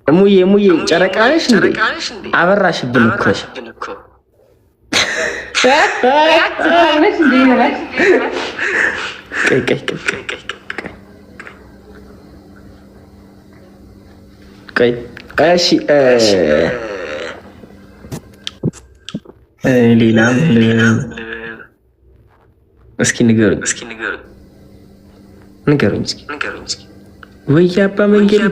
ሙዬ ጨረቃሽ እንዴ አበራሽብን እኮ እሺ ሌላም እስኪ ንገሩኝ ወይ አባ መንገድ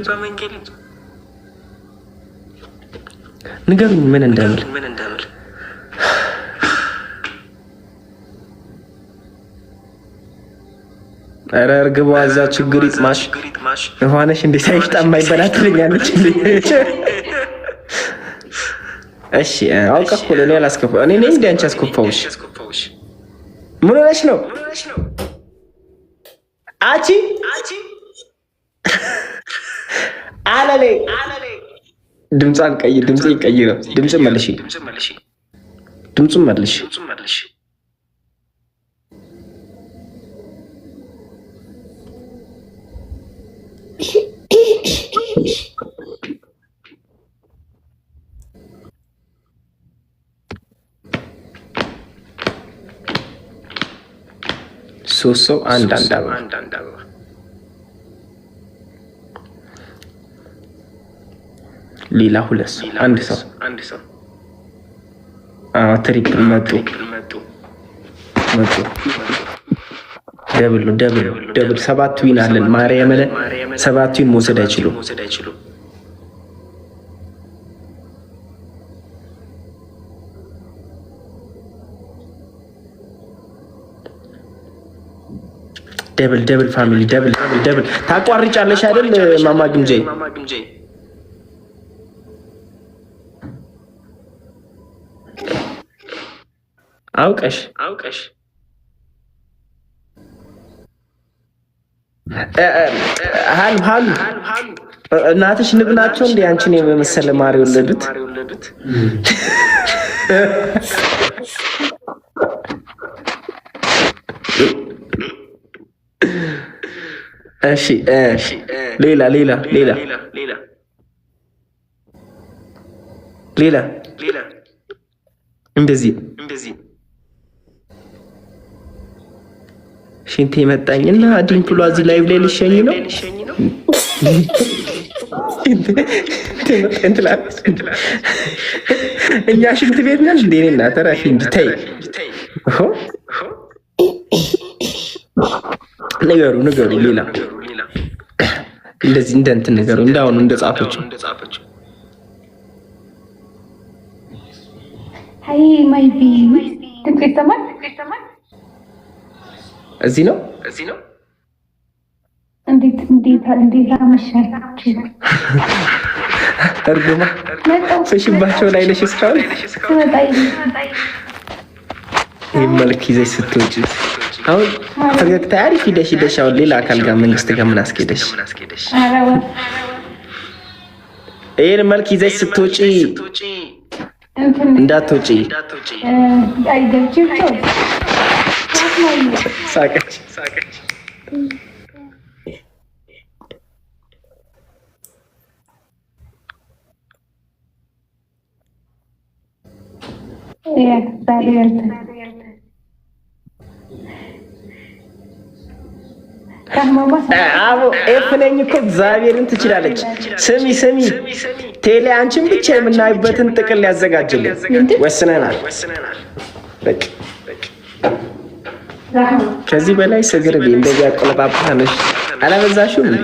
ንገሩኝ ምን እንደምል ኧረ እርግቧ እዛ ችግር ይጥማሽ ሆነሽ እንዴት አይሽጣም አይበላትልኛለች እሺ አውቀህ እኮ ለኔ አላስከፋ እኔ ነኝ እንደ አንቺ አስከፋውሽ ምን ሆነሽ ነው አቺ አለሌ ድምጿን ቀይር ድምጽ ይቀይር ድምጽ መልሺ ድምጹን መልሺ ሶስት ሰው አንድ አበባ ሌላ ሁለት ሰው አንድ ሰው ትሪፕል መጡ ደብል ሰባት ዊን አለን ማርያም ለ ሰባት ዊን መውሰድ አይችሉም ደብል ፋሚሊ ደብል ታቋርጫለሽ አይደል ማማ ግምጄ አውቀሽ ሃሉ እናትሽ ንብ ናቸው እንዴ አንቺን የመሰለ ማር የወለዱት እሺ ሌላ እንደዚህ ሽንቴ መጣኝና ዲምፕሏ እዚህ ላይቭ ላይ ልሸኝ ነው እኛ ሽንት ቤት ነን እንዴ እና ተራፊ እንድታይ ነገሩ ሌላ እንደዚህ እንትን ነገሩ እንዳሁኑ እንደጻፈች አይ ማይ ቢ ትከተማል እዚህ ነው እንዴት አመሻችሁ እርግማ ፍሽባቸው ላይ ነሽ እስካሁን መልክ ይዘሽ ስትወጪ አሁን ፈገግታ አሪፍ ሂደሽ አሁን ሌላ አካል ጋር መንግስት ጋር ምን አስኬደሽ ይሄን መልክ ይዘሽ ስትወጪ እንዳትወጪ ሳቀች ኤፍነኝ እኮ እግዚአብሔርን ትችላለች። ስሚ ቴሌ አንቺን ብቻ የምናይበትን ጥቅል ያዘጋጅልን ወስነናል። ከዚህ በላይ ስግርቤ እንደዚህ አቆለጳጳነሽ አላበዛሽም እንዴ?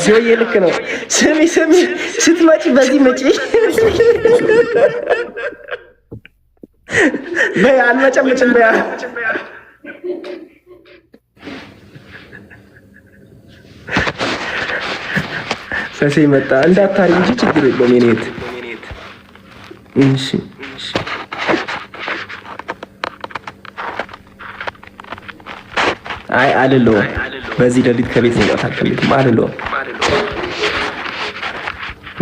ጆዬ ልክ ነው። ስሚ ስትመጪ በዚህ መጪ በያ አልመጨምጭም በያ ሰሴ መጣ እንዳታሪ እንጂ ችግር የለውም የኔት እሺ አይ አልለው በዚህ ሌሊት ከቤት መውጣት አልፈልግም አልለው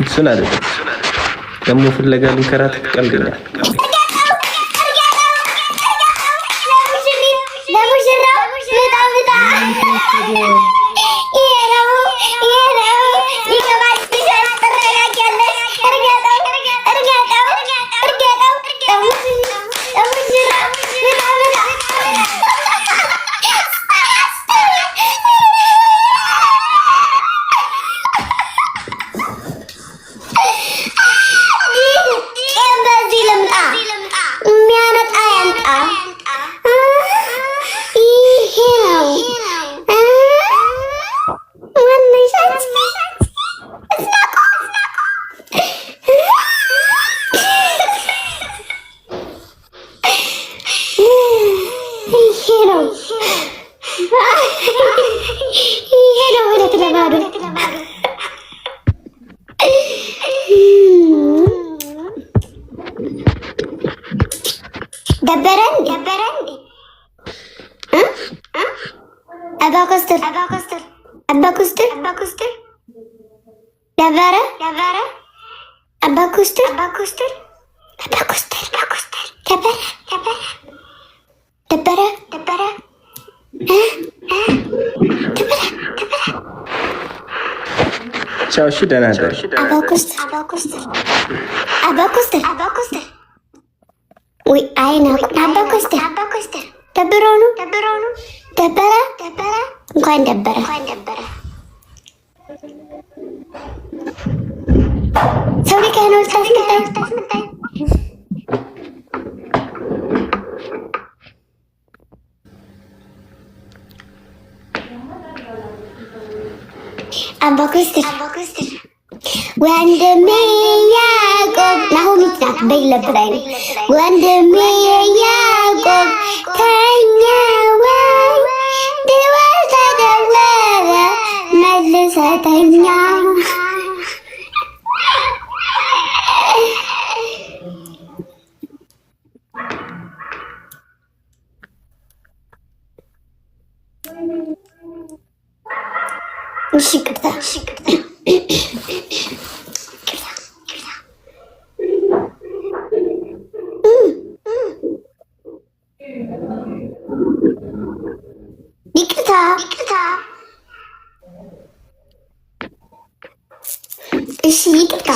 እሱን አይደለም ደግሞ ፍለጋ ልንከራት ቀልደኛል ደበረ አባኩስተር ደበረ ቻው። እሺ ደህና ደር። አባኩስተር ወይ አይና አባኩስተር ደብሮ ነው ደበረ እንኳን ደበረ ሰው ሊቀነው ታስመጣኝ አባኩስተር ወንድሜ ያዕቆብ ናሆሚት ናት በይለብላይ ወንድሜ ያዕቆብ ተኛ ወይ ደወል ተደወለ መልሰህ ተኛ እሺ ቅርታ እሺ ይቅርታ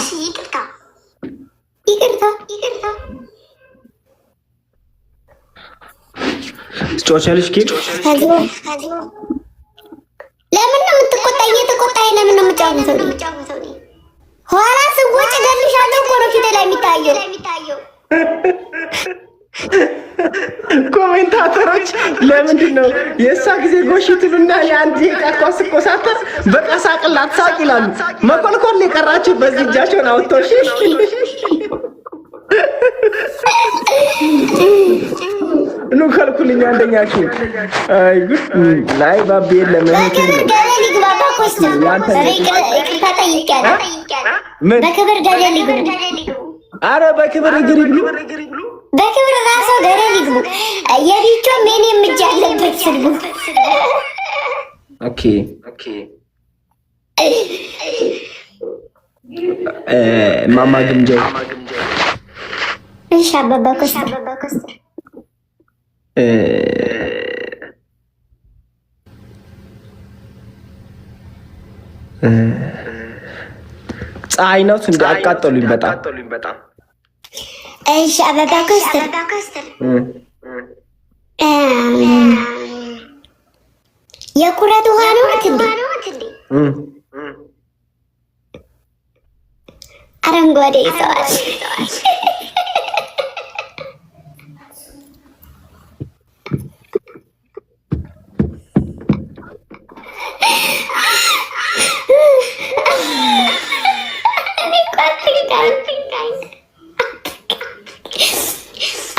ትጫወቻለሽ ኬክ? ለምን ነው የምትቆጣኝ? እየተቆጣኝ ለምን ነው የምጫወተው? ኋላ ሰዎች እገልሻለሁ እኮ ነው ፊቴ ላይ የሚታየው። ኮሜንታተሮች ለምንድን ነው የእሷ ጊዜ ጎሽቱንና የአንድ ደቂቃ ኳስ ስቆሳተር በቃ ሳቅላት ሳቅ ይላሉ። መኮልኮል የቀራችሁ በዚህ እጃቸውን አውጥተውሽ ኑ ከልኩልኝ አንደኛችሁ። አይ ጉድ ላይ ባብ የለም በክብር ገደል ይግባ። አረ በክብር እግር ይብሉ። በክብር ራሱ ገደል ይግቡ። የቢቾ ምን የምጅ ያለበት ስልቡ። ኦኬ ማማ ግምጃ እሺ አባባ ኮስተር ፀሐይ ነው እንደ አቃጠሉኝ በጣም። እሺ አባባ ኮስተር የኩረት ውሃ ነው እንዴ? አረንጓዴ ይዘዋል።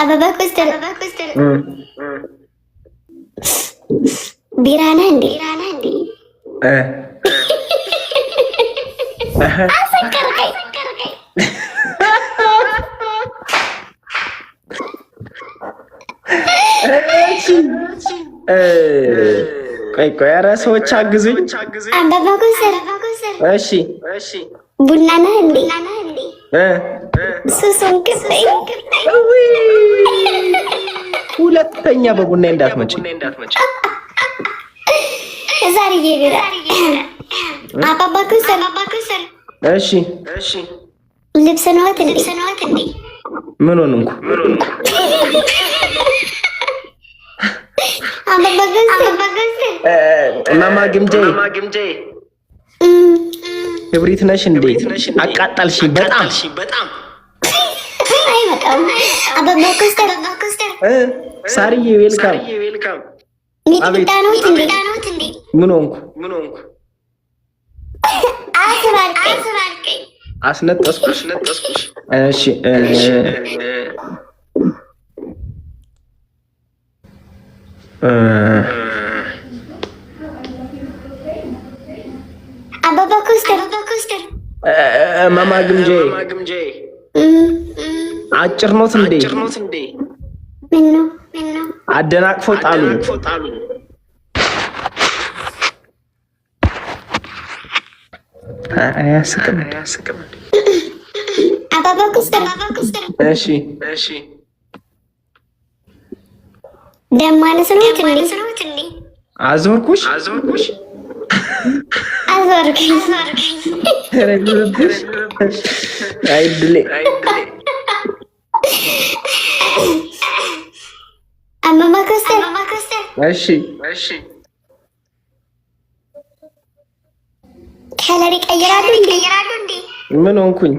አበባ ኮስተር ቢራና እንዴ? አሰከርከኝ። ቆይ ኧረ ሰዎች አግዙኝ። አበባ ኮስተር እሺ ቡና ነህ እንዴ? ሱሱን ክፈይ። ሁለተኛ በቡና እንዳትመጪ ዛሬ ይሄዳ። አበባ ኮስተር እሺ ልብስ ነዎት እንዴ? ምን ሆንኩ? አበባ ኮስተር ማማ ግምጄ ክብሪት ነሽ እንዴ? አቃጣልሽ በጣም አይመጣም። አበባ ኮስተር ሳርዬ ዌልካም። ሚጥሚጣ ነው እንዴ? ምን ሆንኩ? አስባልከኝ አስነጠስኩሽ። እሺ አበባ ኮስተር ማማ ግምጄ አጭር ኖት እንዴ? ምን ነው አደናቅፎ ጣሉ። አያስቅም። አባባ ኩስተር እሺ ደማነስ ነው እንዴ? አዞርኩሽ አይድሌ አማማ ኩስተር እሺ ከለር ይቀይራሉ እንዴ? ምን ሆንኩኝ?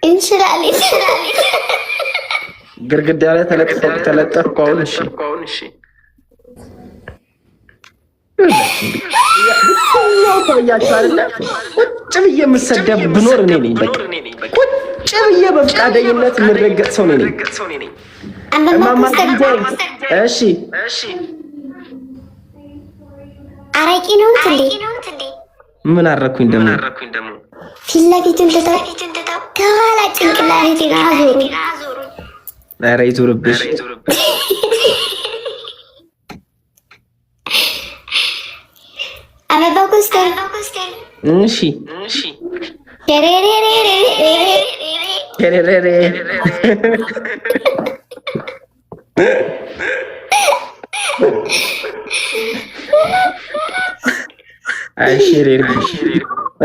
እንችላለን ግርግዳ ላይ ተለጠፍኩ። አሁን እሺ ታያችሁ አይደለ? ቁጭ ብዬ የምሰደብ ብኖር እኔ ነኝ። በቃ ቁጭ ብዬ በፍቃደኝነት የምረገጥ ሰው ነኝ። እማማ እሺ አረቂ ነው እንዴ? ምን አረኩኝ ደግሞ? ፊት ለፊቱን ትተው ከኋላ ጭንቅላቴን አዞሩ። ኧረ ይዞርብሽ። አበባ ኩስተር እሺ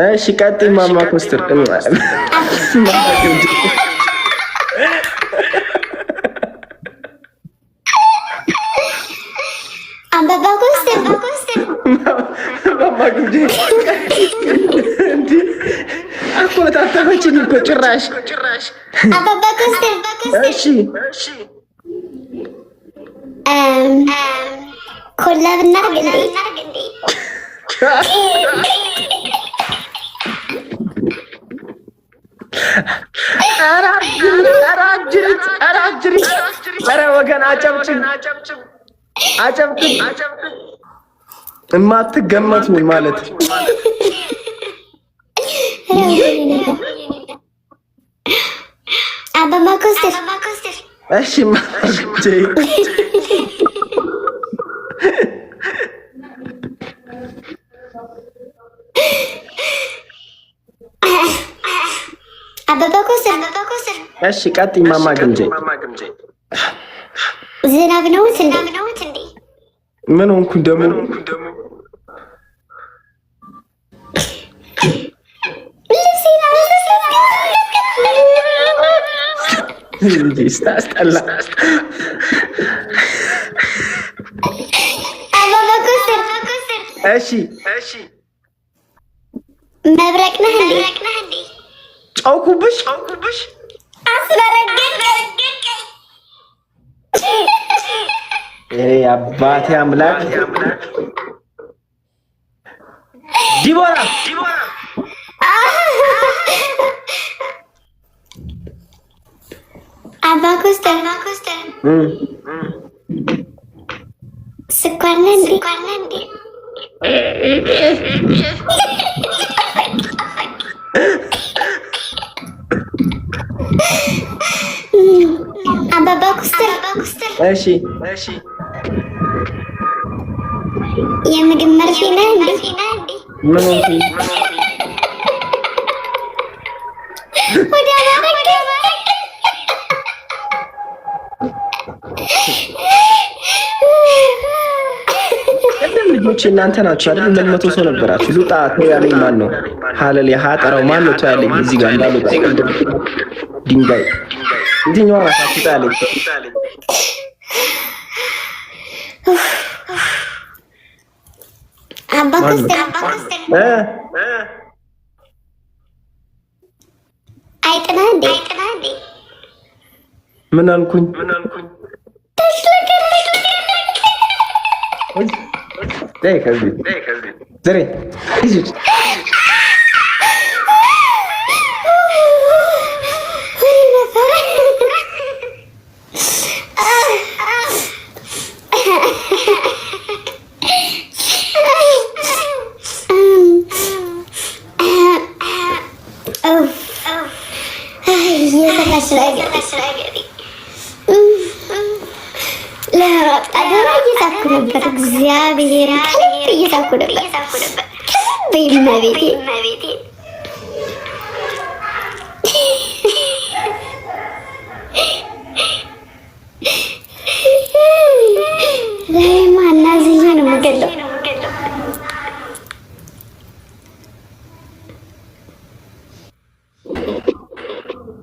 እሺ ቀጥይ ማማ ኩስተር አበባ ኩስተር ማማ ጉዴ እንዴ አቆጣጣፈችኝ እኮ ጭራሽ። አበባ ኩስተር እሺ ኮላብ እናድርግ እንዴ? ኧረ ወገን አጨብጭብ እማትገመቱ ማለት አበባ ኩስተር እሺ አበባ ኩስተር እሺ ቀጥይ ማማ ግምጄ ዝናብ ነው እንዴ? ምን ሆንኩኝ ደግሞ? ስታስጠላ። አበባ ኩስተር እሺ መብረቅ ነህ እንዴ? ጫውኩብሽ አስበረገጥ አባቴ አምላክ ዲቦራ አበባ ኩስተር ስኳር ነህ እንዴ? አበባ ኩስተር እሺ የምግብ መርፌ ነህ እንዴ? ምን ሆንኩኝ? ወደ ልጆች እናንተ ናችሁ አይደል? 200 ሰው ነበራችሁ። ሉጣ ተው ያለኝ ማን ነው? ሀለል ያጠራው ማን ነው? ተው ያለኝ እዚህ ጋር እንዳሉጣ ድንጋይ የትኛዋ ራሳችሁ ተው ያለኝ አበባ ኩስተር አይጥና እንዴ? ምን አልኩኝ? ከዚህ ዘሬ ይዙት لا አደራ እየሳኩ ነበር። እግዚአብሔር ከልብ እየሳኩ ነበር። በእመቤቴ ማና ዝኛ ነው የምገለው።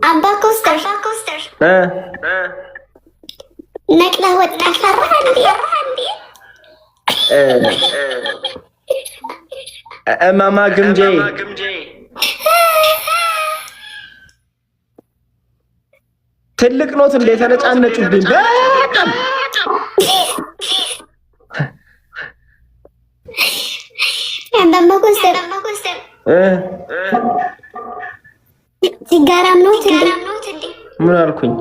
አባ ኮስተር ነቅላ ወጣ ፈራህ እንዴ? እማማ ግምጄ ትልቅ ኖት እንደ ተነጫነጩብኝ በጣም አባ ኮስተር ሲጋራም ነው እንዴ? ምን አልኩኝ?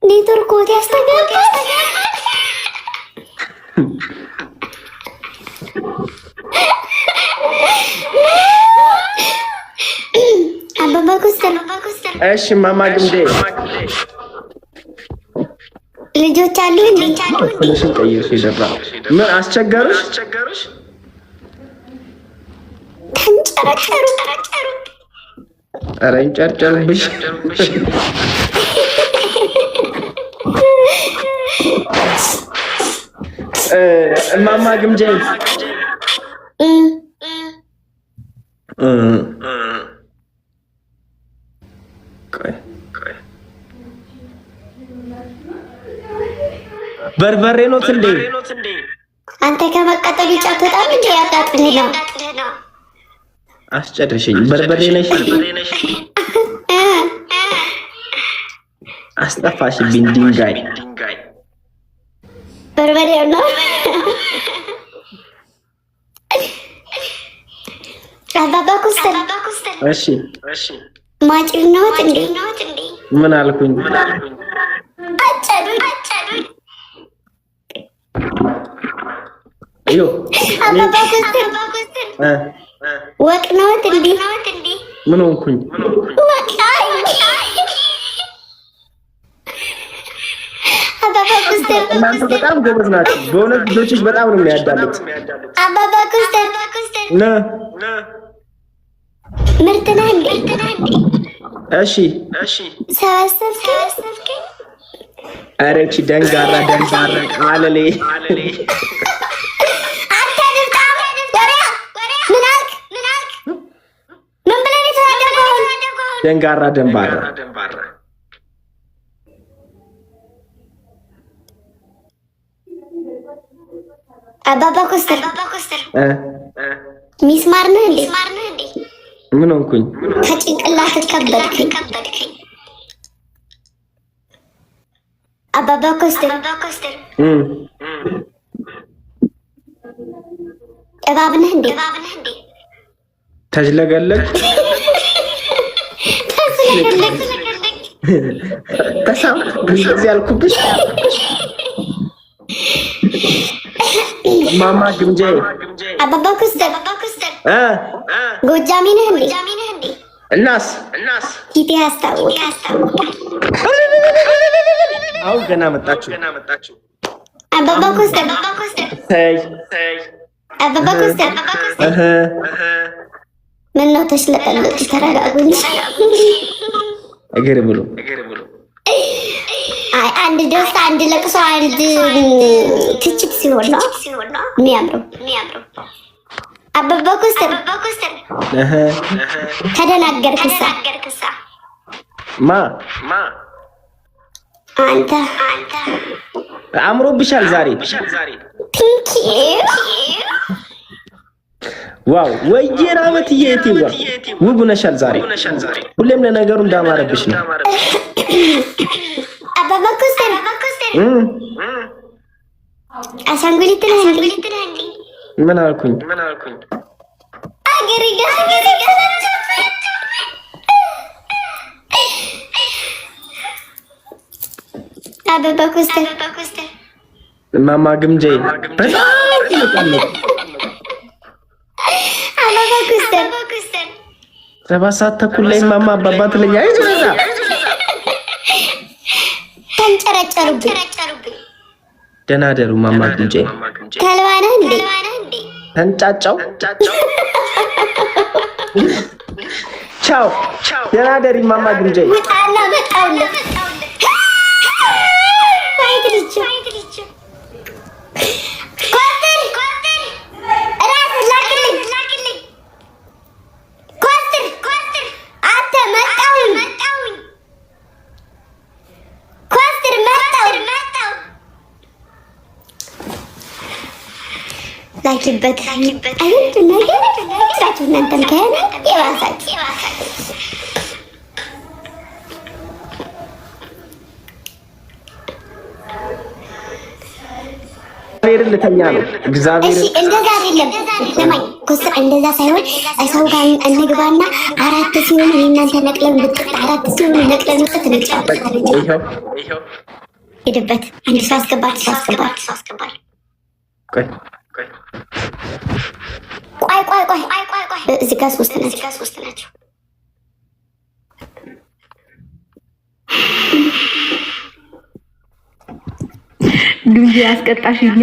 ኔትወርክ ወጥ ያስተጋባ አባባ ኮስተር እሺ ማማ ግምጄ ልጆች አሉ እንዴ? ትንሽ ቀይር ሲደራ ምን አስቸገሩሽ? ተንጨረጨሩ ኧረ እንጨርጨሩብሽ። እማማ ግምጄ በርበሬ ነው እንዴ? አንተ ከመቀጠል ጫት በጣም እንዴ ያጣጥልህ ነው። አስጨርሽኝ። በርበሬ ነሽ አስጠፋሽብኝ። ድንጋይ በርበሬ ነው። አባባ ኮስተር እሺ ማጭድ ነው እንዴ? ምን አልኩኝ? አጨዱ አዮ አባባ ኮስተር ወቅ ነው እንዴ? ምን ሆንኩኝ? አባባ ኮስተር እናንተ በጣም ጎበዝ ናችሁ በእውነት። ልጆችሽ በጣም ነው የሚያዳሉት። አባባ ኮስተር ምርጥ ነህ እንዴ? እሺ ሰበሰብከኝ? ኧረ እቺ ደንጋራ አለሌ ደንጋራ ደንባራ አባባ ኮስተር ሚስማር ነህ እንዴ? ምን ሆንኩኝ? ከጭንቅላት ከበድከኝ። አባባ ኮስተር እባብ ነህ እንዴ? ተጅለገለግ ተሳም ጊዜ አልኩብሽ። ማማ ግምጄ አባባ ኮስተር ጎጃሜ ነህ እንዴ? እናስ ፊቴ ያስታውቃል። አሁን ገና መጣችሁ። አባባ ኮስተር አባባ ኮስተር ምን ነው ተሽለጠለጡ? ተረጋጉ እንጂ እግር ብሎ አይ አንድ ደስታ፣ አንድ ለቅሶ፣ አንድ ትችት ሲሆን ነው የሚያምረው። አባባ ኮስተር ተደናገርክሳ? ማ አንተ አምሮብሻል ዛሬ። ፒንኪ ዋው ወይዬ ራመትዬ እቴዋ ውብ ነሻል ዛሬ። ሁሌም ለነገሩ እንዳማረብሽ ነው። አባባ ኮስተር አሻንጉሊት ነህ እንዴ? ምን አልኩኝ? አገሬ አባባ ኮስተር ማማ ግምጄ በጣም ይመጣለች። አባባ ኮስተር 7 ሰዓት ተኩል ላይ ማማ አባባ ትለኛ አይዞህ ተንጨረጨሩብኝ። ደህና ደሩ ማማ ግምጄ። ተልባ ነህ እንዴ? ተንጫጫው። ቻው ደህና ደሪ ማማ ግምጄ። ውጣና መጣውልህ አይድልች ላኪበት አይደል ነገር ስራችሁ እናንተም ከሆነ የባሳችሁ እግዚአብሔር ልተኛ ነው። እግዚአብሔር እሺ፣ እንደዛ አይደለም ለማይ ኮስተር እንደዛ ሳይሆን ሰው ጋር እንግባና አራት ሲሆን እናንተ ነቅለን ብትጥ አራት ሲሆን ነቅለን ብትጥ እንጫወታለን። ይሄው ሄድበት አንድ ሰው አስገባት። ቆይ እዚህ ጋር ሶስት ናቸው። ዱንጂ ያስቀጣሽኛ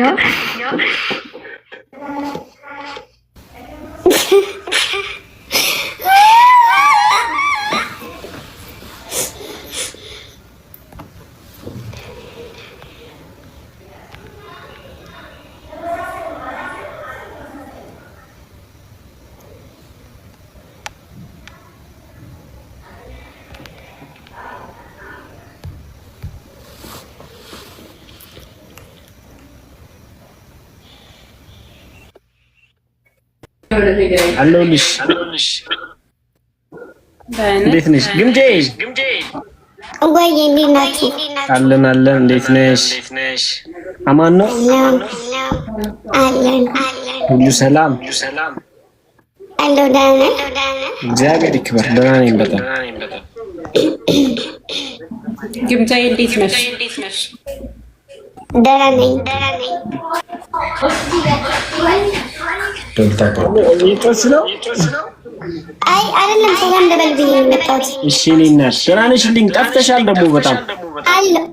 አለሁልሽ። እንዴት ነሽ ግምጄ? ወይ እንዴት ናችሁ? አለን። እንዴት ነሽ? አማን ነው አለን። ሁሉ ሰላም አለው። ደህና እግዚአብሔር ይክበር። ደህና ነኝ በጣም። ግምጃ እንዴት ነሽ? ደህና ነኝ። ይጦስ ነው? አይ አይደለም፣ ሰላም ልበል ብዬ የመጣሁት። እሺ እኔና ደህና ነሽልኝ? ጠፍተሻል ደግሞ በጣም። አለሁ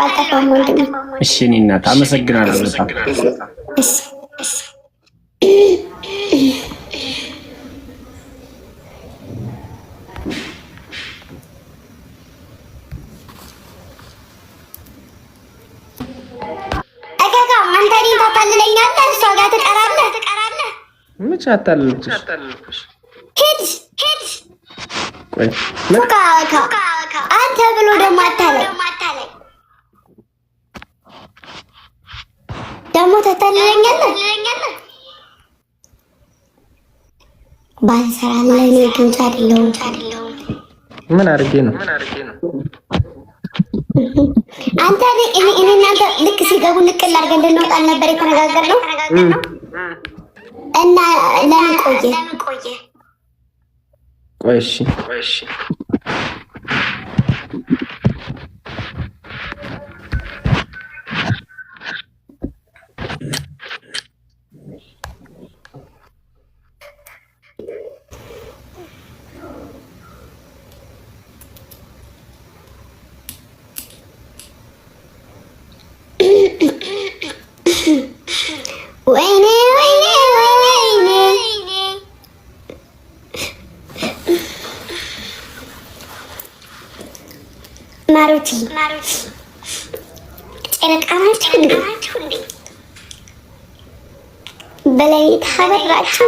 አልጠፋም ወንድሜ። እሺ እኔና አመሰግናለሁ በጣም። እሺ ታታልለኛለህ፣ እሷ ጋር ትቀራለህ። መች አታልልኩሽ? ሂድ አንተ ብሎ ደግሞ አታለኝ። ደግሞ ታታልለኛለህ። ባልሰራለህ እኔ ግምጃ አይደለሁም። ምን አድርጌ ነው? አንተ እኔ እናንተ ልክ ሲገቡ ንቅል አድርገን እንድንወጣ ነበር የተነጋገርነው እና ለምን ቆየ? ቆይ እሺ ወይኔ ማሩቲ ጨረቃ ናችሁ እንዴ? በሌሊት አበራችሁ?